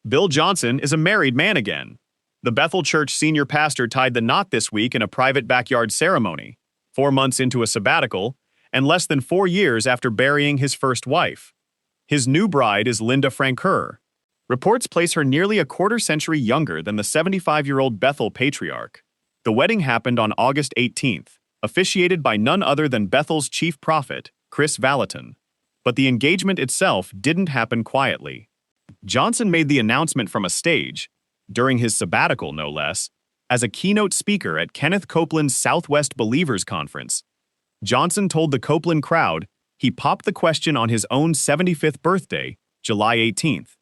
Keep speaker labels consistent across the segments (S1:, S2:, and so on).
S1: Bill Johnson is a married man again. The Bethel Church senior pastor tied the knot this week in a private backyard ceremony, 4 months into a sabbatical, and less than 4 years after burying his first wife. His new bride is Linda Francoeur. Reports place her nearly a quarter-century younger than the 75-year-old Bethel patriarch. The wedding happened on August 18th, officiated by none other than Bethel's chief prophet, Chris Valentin. But the engagement itself didn't happen quietly. Johnson made the announcement from a stage, during his sabbatical no less, as a keynote speaker at Kenneth Copeland's Southwest Believers Conference. Johnson told the Copeland crowd he popped the question on his own 75th birthday, July 18th.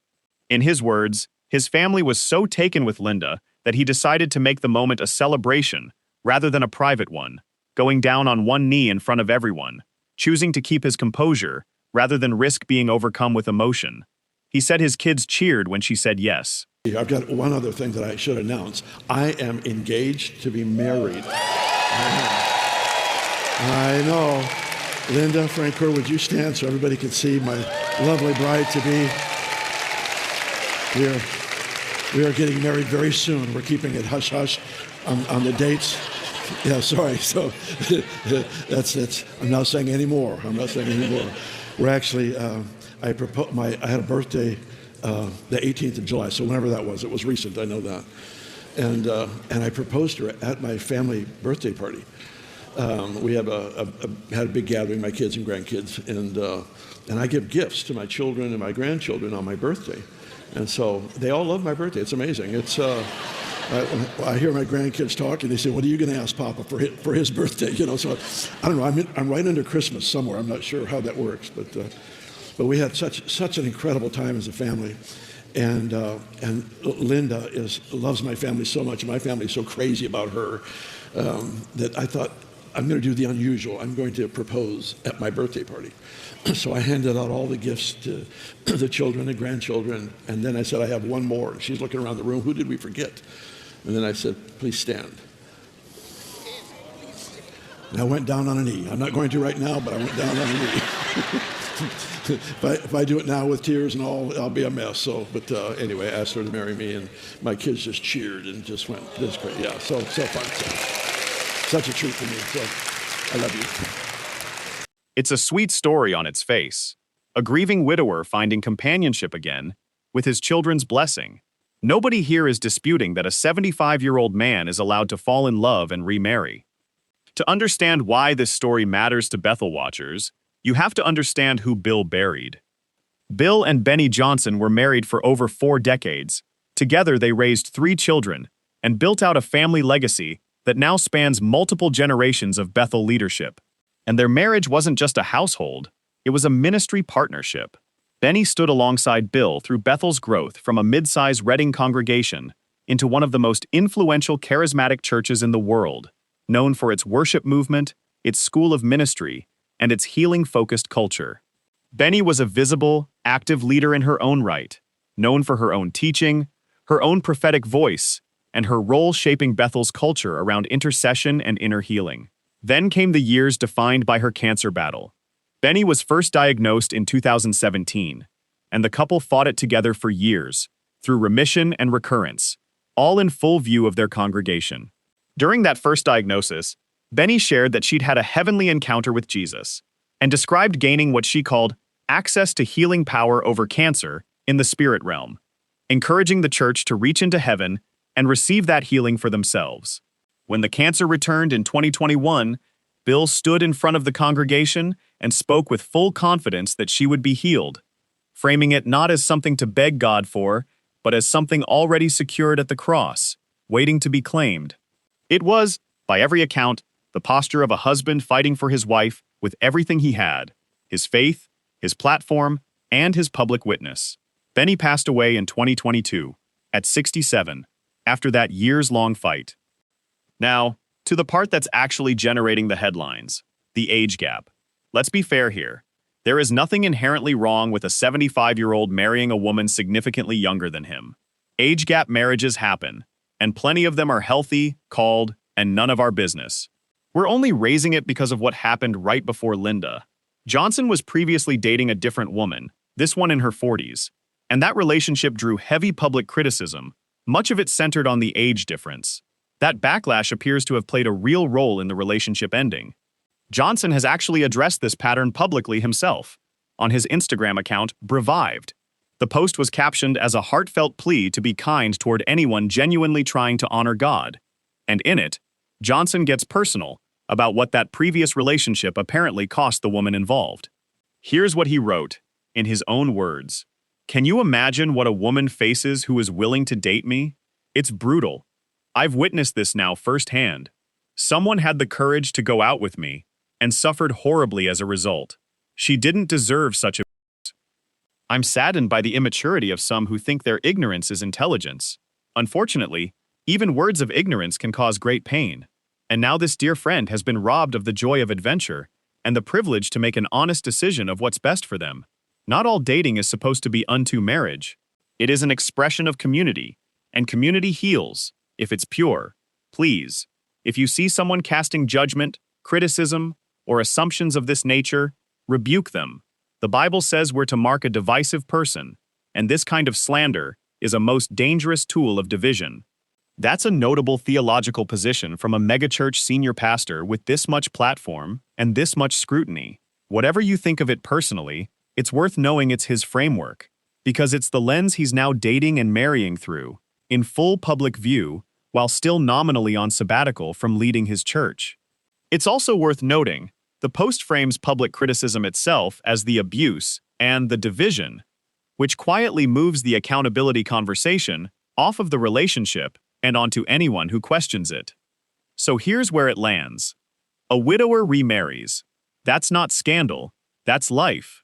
S1: In his words, his family was so taken with Linda that he decided to make the moment a celebration rather than a private one, going down on one knee in front of everyone, choosing to keep his composure rather than risk being overcome with emotion. He said his kids cheered when she said yes.
S2: I've got one other thing that I should announce. I am engaged to be married. I know. Linda Francoeur, would you stand so everybody can see my lovely bride-to-be? We are getting married very soon. We're keeping it hush-hush on the dates. Yeah, sorry. So that's. I'm not saying any more. We're actually. I had a birthday the 18th of July. So whenever that was, it was recent. I know that. And I proposed to her at my family birthday party. We had a big gathering, my kids and grandkids, and I give gifts to my children and my grandchildren on my birthday. And so they all love my birthday. It's amazing. It's I hear my grandkids talk, and they say, "What are you going to ask Papa for his birthday?" You know, so I don't know. I'm right under Christmas somewhere. I'm not sure how that works, but we had such an incredible time as a family, and Linda loves my family so much, and my family is so crazy about her that I thought, I'm going to do the unusual. I'm going to propose at my birthday party. So I handed out all the gifts to the children and grandchildren, and then I said, I have one more. She's looking around the room. Who did we forget? And then I said, please stand. And I went down on a knee. I'm not going to right now, but I went down on a knee. If I do it now with tears and all, I'll be a mess. So, but anyway, I asked her to marry me, and my kids just cheered and just went, this is great. Yeah, so fun. Such a treat for me. So I love you.
S1: It's a sweet story on its face. A grieving widower finding companionship again, with his children's blessing. Nobody here is disputing that a 75-year-old man is allowed to fall in love and remarry. To understand why this story matters to Bethel watchers, you have to understand who Bill buried. Bill and Benny Johnson were married for over 4 decades. Together they raised 3 children and built out a family legacy that now spans multiple generations of Bethel leadership. And their marriage wasn't just a household, it was a ministry partnership. Benny stood alongside Bill through Bethel's growth from a mid-size Reading congregation into one of the most influential charismatic churches in the world, known for its worship movement, its school of ministry, and its healing-focused culture. Benny was a visible, active leader in her own right, known for her own teaching, her own prophetic voice, and her role shaping Bethel's culture around intercession and inner healing. Then came the years defined by her cancer battle. Benny was first diagnosed in 2017, and the couple fought it together for years, through remission and recurrence, all in full view of their congregation. During that first diagnosis, Benny shared that she'd had a heavenly encounter with Jesus, and described gaining what she called access to healing power over cancer in the spirit realm, encouraging the church to reach into heaven and receive that healing for themselves. When the cancer returned in 2021, Bill stood in front of the congregation and spoke with full confidence that she would be healed, framing it not as something to beg God for, but as something already secured at the cross, waiting to be claimed. It was, by every account, the posture of a husband fighting for his wife with everything he had, his faith, his platform, and his public witness. Benny passed away in 2022, at 67, after that years-long fight. Now, to the part that's actually generating the headlines, the age gap. Let's be fair here. There is nothing inherently wrong with a 75-year-old marrying a woman significantly younger than him. Age gap marriages happen, and plenty of them are healthy, called, and none of our business. We're only raising it because of what happened right before Linda. Johnson was previously dating a different woman, this one in her 40s, And that relationship drew heavy public criticism, much of it centered on the age difference. That backlash appears to have played a real role in the relationship ending. Johnson has actually addressed this pattern publicly himself. On his Instagram account, Brevived. The post was captioned as a heartfelt plea to be kind toward anyone genuinely trying to honor God. And in it, Johnson gets personal about what that previous relationship apparently cost the woman involved. Here's what he wrote, in his own words. "Can you imagine what a woman faces who is willing to date me? It's brutal. I've witnessed this now firsthand. Someone had the courage to go out with me and suffered horribly as a result. She didn't deserve such a... I'm saddened by the immaturity of some who think their ignorance is intelligence. Unfortunately, even words of ignorance can cause great pain. And now this dear friend has been robbed of the joy of adventure and the privilege to make an honest decision of what's best for them. Not all dating is supposed to be unto marriage. It is an expression of community, and community heals if it's pure. Please, if you see someone casting judgment, criticism, or assumptions of this nature, rebuke them. The Bible says we're to mark a divisive person, and this kind of slander is a most dangerous tool of division. That's a notable theological position from a megachurch senior pastor with this much platform and this much scrutiny. Whatever you think of it personally, it's worth knowing it's his framework, because it's the lens he's now dating and marrying through, in full public view, while still nominally on sabbatical from leading his church. It's also worth noting, the post frames public criticism itself as the abuse and the division, which quietly moves the accountability conversation off of the relationship and onto anyone who questions it. So here's where it lands. A widower remarries. That's not scandal, that's life.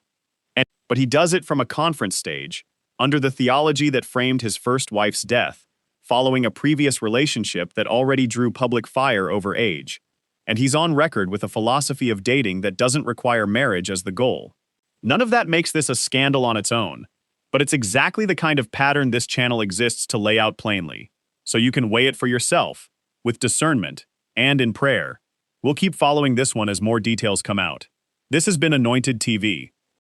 S1: But he does it from a conference stage, under the theology that framed his first wife's death, following a previous relationship that already drew public fire over age. And he's on record with a philosophy of dating that doesn't require marriage as the goal. None of that makes this a scandal on its own, but it's exactly the kind of pattern this channel exists to lay out plainly, so you can weigh it for yourself, with discernment, and in prayer. We'll keep following this one as more details come out. This has been Anointed TV.